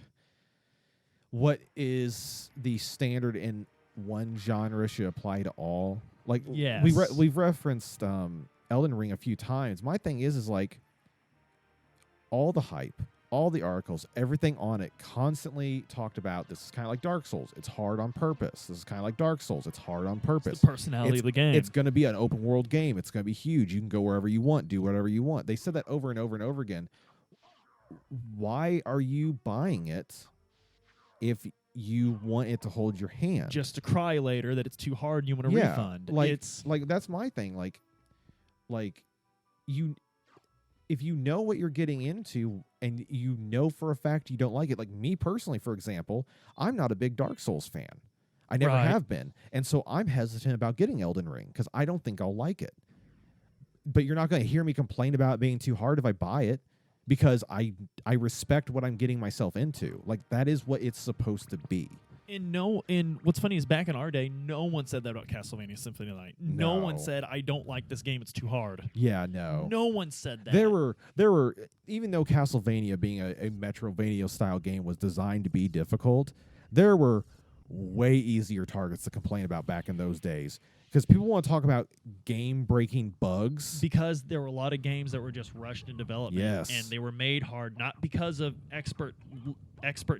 what is the standard in one genre should apply to all. Like, yes. we've referenced Elden Ring a few times. My thing is like all the hype, all the articles, everything on it constantly talked about this is kind of like Dark Souls. It's hard on purpose. This is kind of like Dark Souls. It's hard on purpose. It's the personality of the game. It's going to be an open world game. It's going to be huge. You can go wherever you want, do whatever you want. They said that over and over and over again. Why are you buying it if you want it to hold your hand? Just to cry later that it's too hard and you want a refund. Like that's my thing. Like you, if you know what you're getting into and you know for a fact you don't like it, like me personally, for example, I'm not a big Dark Souls fan. I never have been. And so I'm hesitant about getting Elden Ring because I don't think I'll like it. But you're not going to hear me complain about it being too hard if I buy it, because I respect what I'm getting myself into. Like, that is what it's supposed to be. And what's funny is back in our day, no one said that about Castlevania Symphony of the Night. No one said, I don't like this game, it's too hard. Yeah, no. No one said that. There were even though Castlevania being a Metroidvania style game was designed to be difficult, there were way easier targets to complain about back in those days. Because people want to talk about game-breaking bugs. Because there were a lot of games that were just rushed in development. Yes. And they were made hard, not because of expert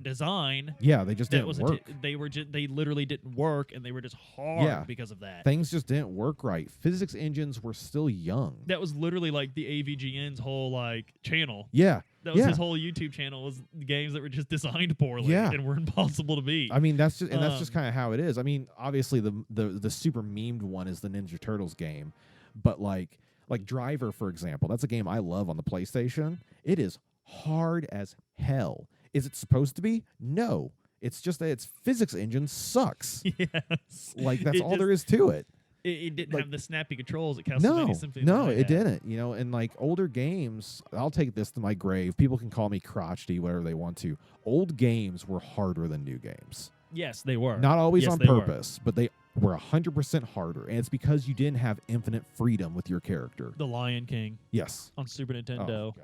design. Yeah, they just didn't work. They literally didn't work, and they were just hard because of that. Things just didn't work right. Physics engines were still young. That was literally like the AVGN's whole channel. Yeah. That was his whole YouTube channel, was games that were just designed poorly and were impossible to beat. I mean, that's just kind of how it is. I mean, obviously the super memed one is the Ninja Turtles game, but like Driver, for example, that's a game I love on the PlayStation. It is hard as hell. Is it supposed to be? No. It's just that its physics engine sucks. Yes. Like, that's all there is to it. It didn't Like, have the snappy controls that Castlevania Symphony no, had. it didn't. You know, and like older games, I'll take this to my grave. People can call me crotchety, whatever they want to. Old games were harder than new games. Yes, they were. Not always Yes, on they were. purpose, but they were 100% harder. And it's because you didn't have infinite freedom with your character. The Lion King Yes. on Super Nintendo. Oh,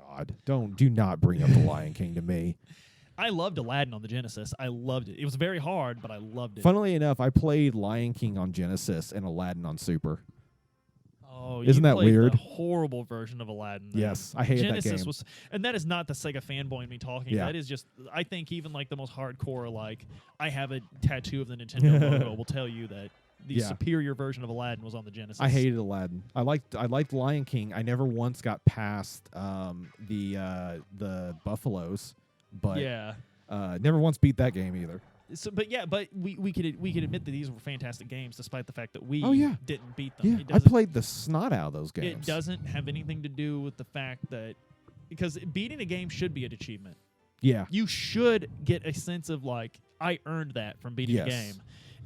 God. Do not bring up the Lion King to me. I loved Aladdin on the Genesis. I loved it. It was very hard, but I loved it. Funnily enough, I played Lion King on Genesis and Aladdin on Super. Oh, Isn't you that played weird? The horrible version of Aladdin. Then. Yes, I hated Genesis that game. was, and that is not the Sega fanboy in me talking. Yeah. That is just, I think even like the most hardcore, like I have a tattoo of the Nintendo logo, will tell you that the superior version of Aladdin was on the Genesis. I hated Aladdin. I liked Lion King. I never once got past the buffaloes, but never once beat that game either. So, but we could admit that these were fantastic games, despite the fact that we didn't beat them. Yeah, I played the snot out of those games. It doesn't have anything to do with the fact that because beating a game should be an achievement. Yeah, you should get a sense of like I earned that from beating a game,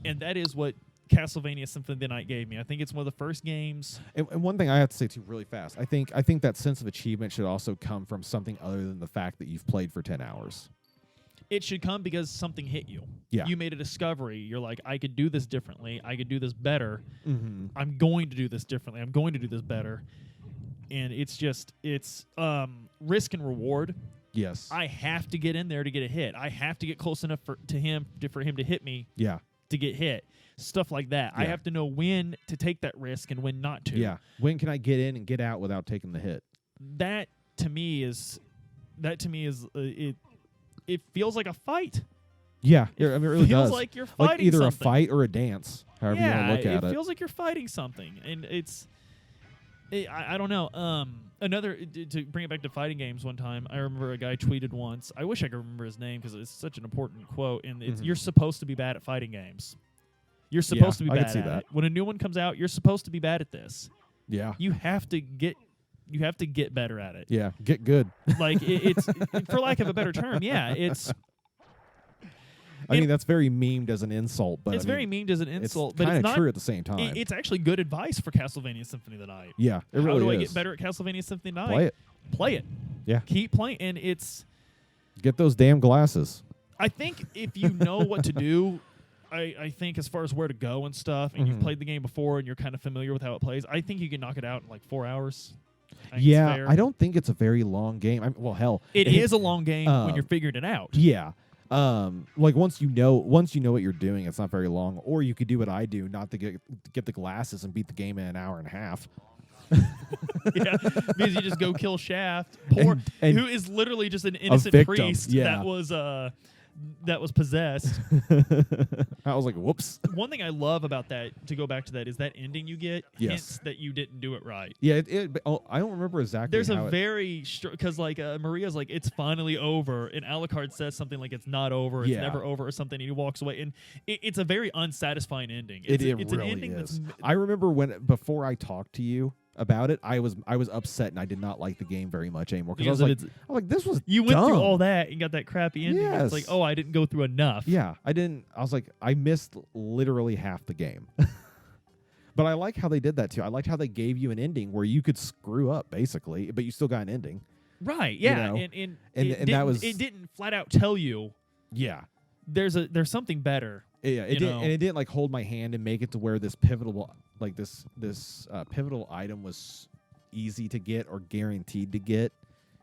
and that is what Castlevania Symphony of the Night gave me. I think it's one of the first games. And one thing I have to say too, really fast, I think that sense of achievement should also come from something other than the fact that you've played for 10 hours. It should come because something hit you. Yeah. You made a discovery. You're like, I could do this differently. I could do this better. Mm-hmm. I'm going to do this differently. I'm going to do this better. And it's risk and reward. Yes. I have to get in there to get a hit. I have to get close enough for him to hit me. Yeah. To get hit. Stuff like that. Yeah. I have to know when to take that risk and when not to. Yeah. When can I get in and get out without taking the hit? That to me is it feels like a fight. Yeah, I mean, it really feels does. like you're fighting like either something. a fight or a dance, however you want to look at it. It feels like you're fighting something, and I don't know. Another to bring it back to fighting games. One time, I remember a guy tweeted once. I wish I could remember his name because it's such an important quote. And it's you're supposed to be bad at fighting games. You're supposed to be bad at it. When a new one comes out, you're supposed to be bad at this. Yeah, you have to get better at it. Yeah, get good. Like it's for lack of a better term. Yeah, it's. I mean, that's very memed as an insult, but it's very memed as an insult. But kind it's of true at the same time. It's actually good advice for Castlevania Symphony of the Night. Yeah, it really is. How do I get better at Castlevania Symphony of the Night? Play it. Play it. Yeah. Keep playing, and it's. Get those damn glasses. I think if you know what to do, I think as far as where to go and stuff, and you've played the game before and you're kind of familiar with how it plays, I think you can knock it out in like 4 hours. Yeah, I don't think it's a very long game. Well, hell, it is a long game when you're figuring it out. Yeah. Like once you know what you're doing, it's not very long. Or you could do what I do, not to get the glasses and beat the game in an hour and a half. Yeah, because you just go kill Shaft, who is literally just an innocent priest that was possessed. I was like, whoops. One thing I love about that, to go back to that, is that ending you get hints that you didn't do it right. Yeah, I don't remember exactly. There's a very because like Maria's like it's finally over, and Alucard says something like it's not over, it's never over, or something, and he walks away, and it's a very unsatisfying ending. It's really an ending is. I remember before I talked to you about it, I was upset and I did not like the game very much anymore because I was like, this was you went through all that and got that crappy ending. Yes. It's like, oh, I didn't go through enough. Yeah, I didn't. I was like, I missed literally half the game. But I like how they did that too. I liked how they gave you an ending where you could screw up basically, but you still got an ending. Right. Yeah. You know? And that was, it didn't flat out tell you. Yeah. There's something better. Yeah. It didn't, and it didn't like hold my hand and make it to where this pivotal item was easy to get or guaranteed to get.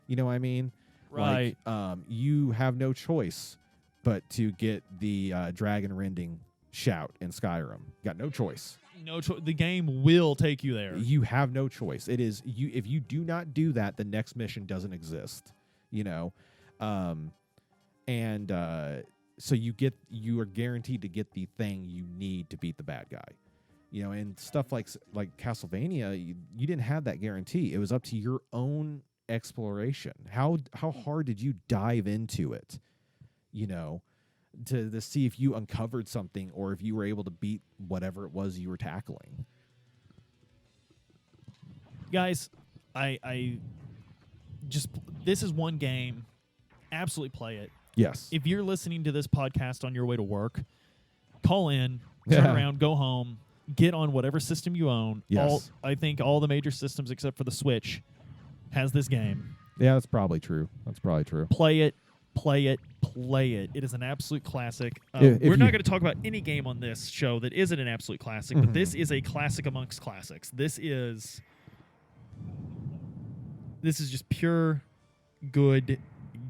You know what I mean? Right. Like, you have no choice but to get the dragon rending shout in Skyrim. Got no choice. The game will take you there. You have no choice. It is you. If you do not do that, the next mission doesn't exist. You know, so you are guaranteed to get the thing you need to beat the bad guy. You know, and stuff like Castlevania, you didn't have that guarantee. It was up to your own exploration. How hard did you dive into it? You know, to see if you uncovered something or if you were able to beat whatever it was you were tackling. Guys, this is one game. Absolutely play it. Yes. If you're listening to this podcast on your way to work, call in, turn around, go home, get on whatever system you own. Yes. I think all the major systems except for the Switch has this game. Yeah, that's probably true. Play it, play it, play it. It is an absolute classic. If we're not you- going to talk about any game on this show that isn't an absolute classic, but this is a classic amongst classics. This is just pure good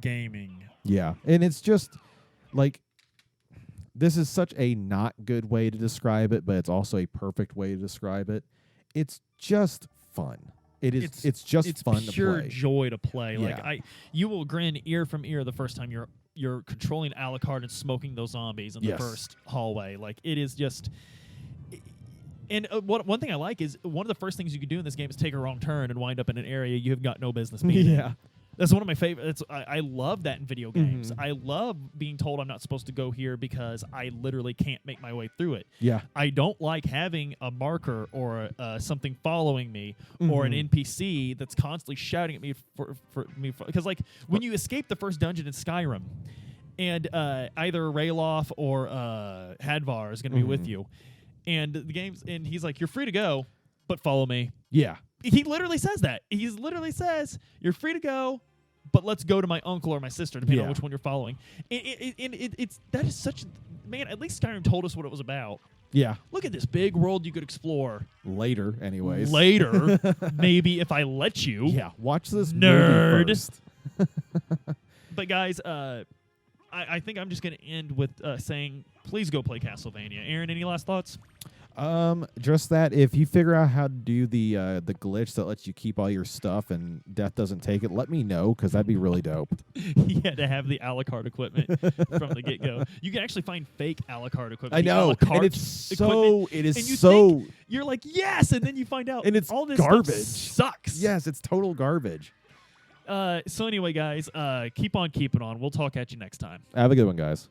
gaming. Yeah, and it's just like this is such a not good way to describe it, but it's also a perfect way to describe it. It's just fun. It's just fun to play. Pure joy to play. Yeah. Like you will grin ear from ear the first time you're controlling Alucard and smoking those zombies in the first hallway. Like it is just. And one thing I like is one of the first things you can do in this game is take a wrong turn and wind up in an area you have got no business being in. That's one of my favorites. I love that in video games. I love being told I'm not supposed to go here because I literally can't make my way through it. Yeah. I don't like having a marker or something following me or an NPC that's constantly shouting at me because like when you escape the first dungeon in Skyrim and either Rayloff or Hadvar is going to be with you and he's like, you're free to go, but follow me. Yeah. He literally says that. He literally says, you're free to go, but let's go to my uncle or my sister, depending on which one you're following. That is such... Man, at least Skyrim told us what it was about. Yeah. Look at this big world you could explore. Later, anyways. Later, maybe if I let you. Yeah, watch this nerd. movie first. But guys, I think I'm just going to end with saying, please go play Castlevania. Aaron, any last thoughts? Just that if you figure out how to do the glitch that lets you keep all your stuff and death doesn't take it, let me know because that'd be really dope. You had to have the Alucard equipment from the get-go. You can actually find fake Alucard equipment. I know, and You're like, yes, and then you find out and it's all this garbage. Stuff sucks. Yes, it's total garbage. So anyway, guys, keep on keeping on. We'll talk at you next time. Have a good one, guys.